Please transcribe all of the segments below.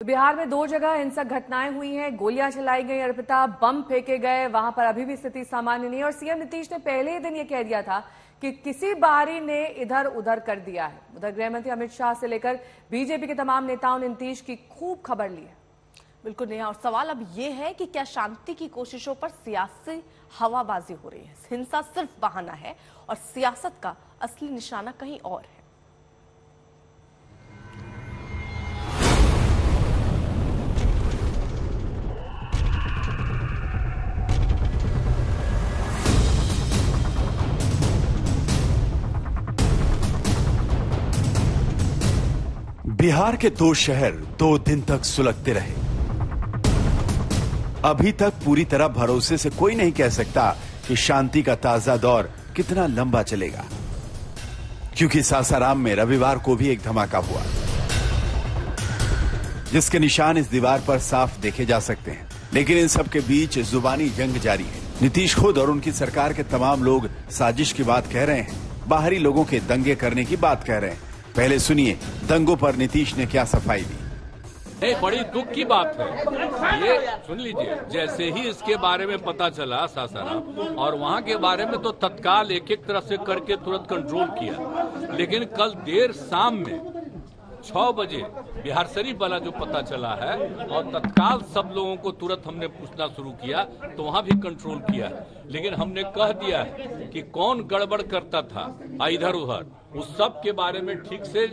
तो बिहार में 2 जगह हिंसक घटनाएं हुई हैं, गोलियां चलाई गई, अर्पिता, बम फेंके गए, वहां पर अभी भी स्थिति सामान्य नहीं है। और सीएम नीतीश ने पहले ही दिन ये कह दिया था कि किसी बाहरी ने इधर उधर कर दिया है। उधर गृहमंत्री अमित शाह से लेकर बीजेपी के तमाम नेताओं ने नीतीश की खूब खबर ली है। बिल्कुल नेहा, और सवाल अब ये है कि क्या शांति की कोशिशों पर सियासी हवाबाजी हो रही है? हिंसा सिर्फ बहाना है और सियासत का असली निशाना कहीं और है। बिहार के 2 शहर 2 दिन तक सुलगते रहे। अभी तक पूरी तरह भरोसे से कोई नहीं कह सकता कि शांति का ताजा दौर कितना लंबा चलेगा, क्योंकि सासाराम में रविवार को भी एक धमाका हुआ, जिसके निशान इस दीवार पर साफ देखे जा सकते हैं। लेकिन इन सब के बीच जुबानी जंग जारी है। नीतीश खुद और उनकी सरकार के तमाम लोग साजिश की बात कह रहे हैं, बाहरी लोगों के दंगे करने की बात कह रहे हैं। पहले सुनिए दंगों पर नीतीश ने क्या सफाई दी। बड़ी दुख की बात है ये, सुन लीजिए। जैसे ही इसके बारे में पता चला सासाराम और वहां के बारे में, तो तत्काल एक एक तरफ से करके तुरंत कंट्रोल किया। लेकिन कल देर शाम में 6 बजे बिहार शरीफ वाला जो पता चला है, और तत्काल सब लोगों को तुरंत हमने पूछना शुरू किया, तो वहां भी कंट्रोल किया। लेकिन हमने कह दिया है कि कौन गड़बड़ करता था इधर उधर, उस सब के बारे में ठीक से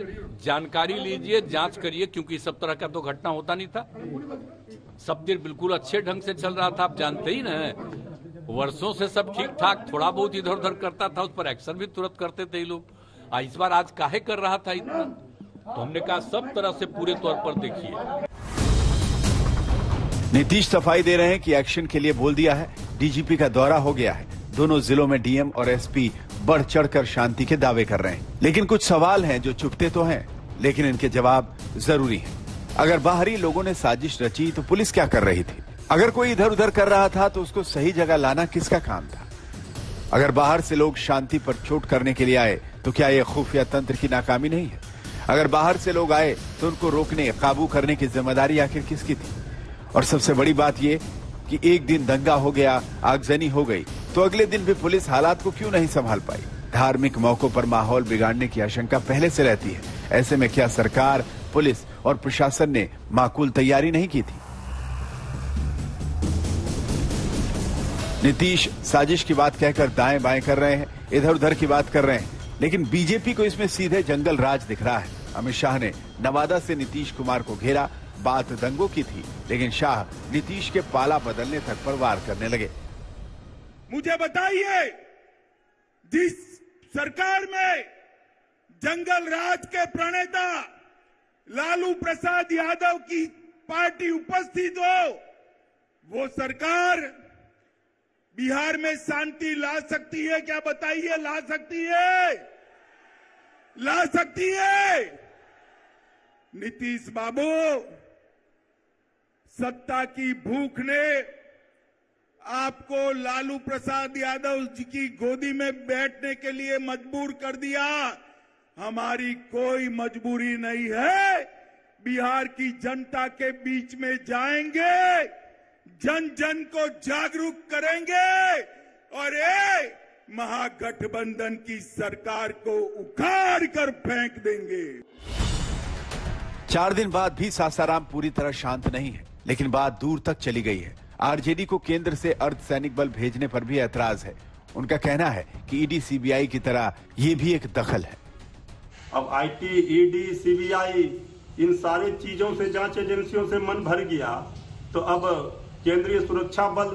जानकारी लीजिए, जांच करिए, क्योंकि सब तरह का तो घटना होता नहीं था। सब दिन बिल्कुल अच्छे ढंग से चल रहा था, आप जानते ही ना, वर्षों से सब ठीक ठाक, थोड़ा बहुत इधर उधर करता था, उस पर एक्शन भी तुरंत करते थे ये लोग। इस बार आज काहे कर रहा था इतना, तो हमने कहा सब तरह से पूरे तौर पर देखिए। नीतीश सफाई दे रहे हैं कि एक्शन के लिए बोल दिया है, डीजीपी का दौरा हो गया है, दोनों जिलों में डीएम और एसपी बढ़ चढ़कर शांति के दावे कर रहे हैं। लेकिन कुछ सवाल हैं जो चुभते तो हैं, लेकिन इनके जवाब जरूरी हैं। अगर बाहरी लोगों ने साजिश रची तो पुलिस क्या कर रही थी? अगर कोई इधर उधर कर रहा था तो उसको सही जगह लाना किसका काम था? अगर बाहर से लोग शांति पर चोट करने के लिए आए तो क्या यह खुफिया तंत्र की नाकामी नहीं है? अगर बाहर से लोग आए तो उनको रोकने, काबू करने की जिम्मेदारी आखिर किसकी थी? और सबसे बड़ी बात यह कि एक दिन दंगा हो गया, आगजनी हो गई, तो अगले दिन भी पुलिस हालात को क्यों नहीं संभाल पाई? धार्मिक मौकों पर माहौल बिगाड़ने की आशंका पहले से रहती है। ऐसे में क्या सरकार, पुलिस और प्रशासन ने माकूल तैयारी नहीं की थी? नीतीश साजिश की बात कहकर दाएं बाएं कर रहे हैं, इधर उधर की बात कर रहे हैं, लेकिन बीजेपी को इसमें सीधे जंगल राज दिख रहा है। अमित शाह ने नवादा से नीतीश कुमार को घेरा, बात दंगों की थी, लेकिन शाह नीतीश के पाला बदलने तक पर वार करने लगे। मुझे बताइए, जिस सरकार में जंगल राज के प्रणेता लालू प्रसाद यादव की पार्टी उपस्थित हो, वो सरकार बिहार में शांति ला सकती है क्या? बताइए, ला सकती है? ला सकती है? नीतीश बाबू, सत्ता की भूख ने आपको लालू प्रसाद यादव जी की गोदी में बैठने के लिए मजबूर कर दिया। हमारी कोई मजबूरी नहीं है। बिहार की जनता के बीच में जाएंगे, जन जन को जागरूक करेंगे और ये महागठबंधन की सरकार को उखाड़ कर फेंक देंगे। 4 दिन बाद भी सासाराम पूरी तरह शांत नहीं है, लेकिन बात दूर तक चली गई है। आरजेडी को केंद्र से अर्धसैनिक बल भेजने पर भी ऐतराज है। उनका कहना है कि ईडी सीबीआई की तरह ये भी एक दखल है। अब आईटी, ईडी, सीबीआई, इन सारी चीजों से, जांच एजेंसियों से मन भर गया, तो अब केंद्रीय सुरक्षा बल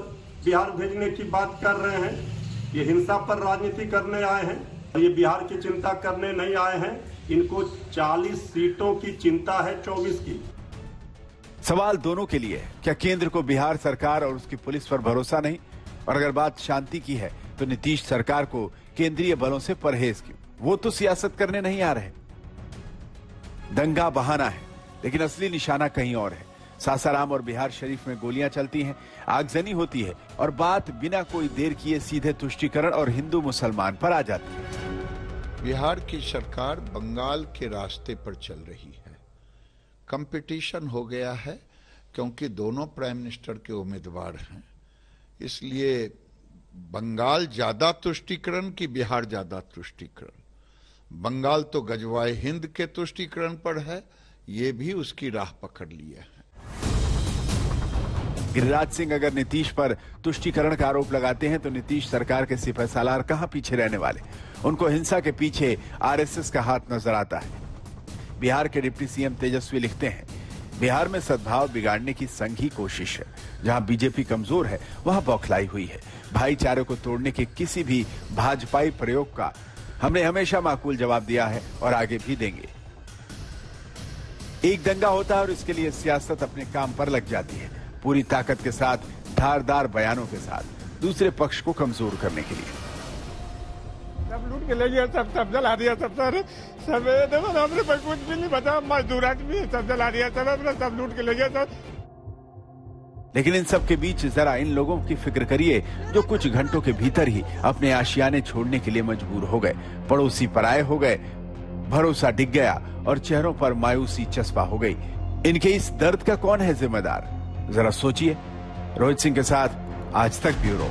बिहार भेजने की बात कर रहे हैं। ये हिंसा पर राजनीति करने आए हैं, ये बिहार की चिंता करने नहीं आए हैं। इनको 40 सीटों की चिंता है, 24 की। सवाल दोनों के लिए है, क्या केंद्र को बिहार सरकार और उसकी पुलिस पर भरोसा नहीं? और अगर बात शांति की है तो नीतीश सरकार को केंद्रीय बलों से परहेज क्यों? वो तो सियासत करने नहीं आ रहे। दंगा बहाना है, लेकिन असली निशाना कहीं और है। सासाराम और बिहार शरीफ में गोलियां चलती हैं, आगजनी होती है और बात बिना कोई देर किए सीधे तुष्टीकरण और हिंदू मुसलमान पर आ जाती है। बिहार की सरकार बंगाल के रास्ते पर चल रही है। कंपटीशन हो गया है, क्योंकि दोनों प्राइम मिनिस्टर के उम्मीदवार हैं। इसलिए बंगाल ज्यादा तुष्टीकरण की बिहार ज्यादा तुष्टीकरण? बंगाल तो गजवाए हिंद के तुष्टीकरण पर है, ये भी उसकी राह पकड़ लिया है। गिरिराज सिंह अगर नीतीश पर तुष्टीकरण का आरोप लगाते हैं तो नीतीश सरकार के सिपहसालार कहां पीछे रहने वाले? उनको हिंसा के पीछे आरएसएस का हाथ नजर आता है। बिहार के डिप्टी सीएम तेजस्वी लिखते हैं, बिहार में सद्भाव बिगाड़ने की संघी कोशिश है। जहां बीजेपी कमजोर है वहां बौखलाई हुई है। भाईचारे को तोड़ने के किसी भी भाजपाई प्रयोग का हमने हमेशा माकूल जवाब दिया है और आगे भी देंगे। एक दंगा होता है और इसके लिए सियासत अपने काम पर लग जाती है, पूरी ताकत के साथ, धारदार बयानों के साथ, दूसरे पक्ष को कमजोर करने के लिए। सब लूट के ले गया, सब जला दिया, सब हमने पर कुछ भी नहीं बता, मजदूर आदमी सब जला दिया, सब लूट के ले गया सब। लेकिन इन सब के बीच जरा इन लोगों की फिक्र करिए जो कुछ घंटों के भीतर ही अपने आशियाने छोड़ने के लिए मजबूर हो गए। पड़ोसी पराये हो गए, भरोसा डिग गया और चेहरों पर मायूसी चस्पा हो गई। इनके इस दर्द का कौन है जिम्मेदार? जरा सोचिए। रोहित सिंह के साथ आज तक ब्यूरो।